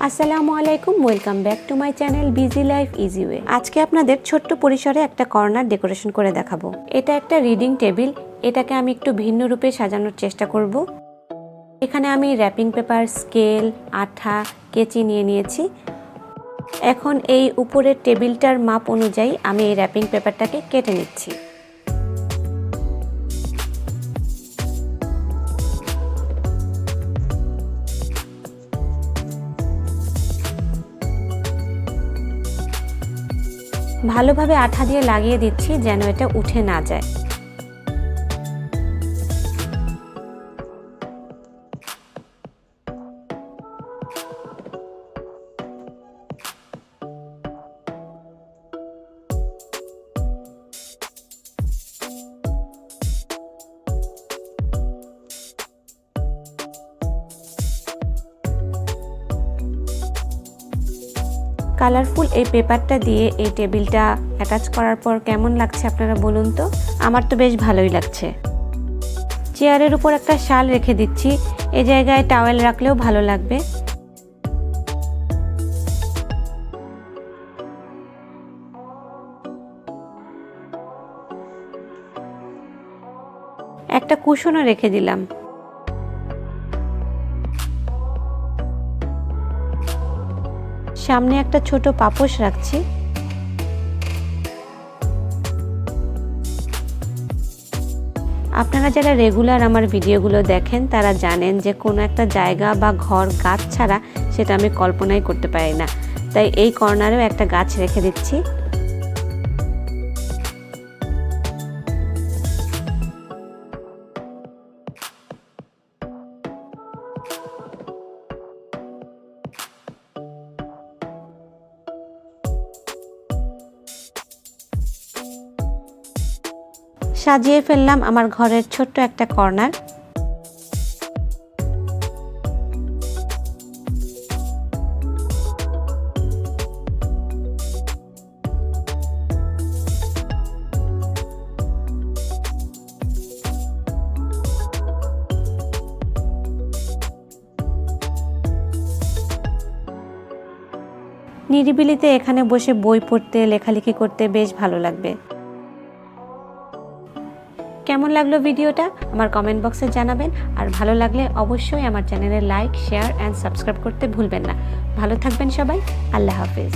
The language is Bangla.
আসসালামু আলাইকুম, welcome back to my channel busy life easy way. আজকে আপনাদের ছোট্ট পরিসরে একটা কর্নার ডেকোরেশন করে দেখাবো। এটা একটা রিডিং টেবিল, এটাকে আমি একটু ভিন্ন রূপে সাজানোর চেষ্টা করব। এখানে আমি র্যাপিং পেপার, স্কেল, আঠা, কেচি নিয়ে নিয়েছি। এখন এই উপরের টেবিলটার মাপ অনুযায়ী আমি এই র্যাপিং পেপারটাকে কেটে নিচ্ছি। ভালোভাবে আঠা দিয়ে লাগিয়ে দিচ্ছি যেন এটা উঠে না যায়। কালারফুল এই পেপারটা দিয়ে এই টেবিলটা অ্যাটাচ করার পর কেমন লাগছে আপনারা বলুন তো? আমার তো বেশ ভালোই লাগছে। চেয়ারের উপর একটা শাল রেখে দিচ্ছি, এই জায়গায় টাওয়েল রাখলেও ভালো লাগবে। একটা কুশনও রেখে দিলাম। সামনে একটা ছোট পাপোশ রাখছি। আপনারা যারা রেগুলার আমার ভিডিওগুলো দেখেন তারা জানেন যে কোনো একটা জায়গা বা ঘর গাছ ছাড়া সেটা আমি কল্পনাই করতে পারি না, তাই এই কর্নারেও একটা গাছ রেখে দিচ্ছি। সাজিয়ে ফেললাম আমার ঘরের ছোট্ট একটা কর্নার। নিরিবিলিতে এখানে বসে বই পড়তে, লেখালেখি করতে বেশ ভালো লাগবে। কেমন লাগলো ভিডিওটা আমার কমেন্ট বক্সে জানাবেন, আর ভালো লাগলে অবশ্যই আমার চ্যানেলে লাইক, শেয়ার অ্যান্ড সাবস্ক্রাইব করতে ভুলবেন না। ভালো থাকবেন সবাই, আল্লাহ হাফেজ।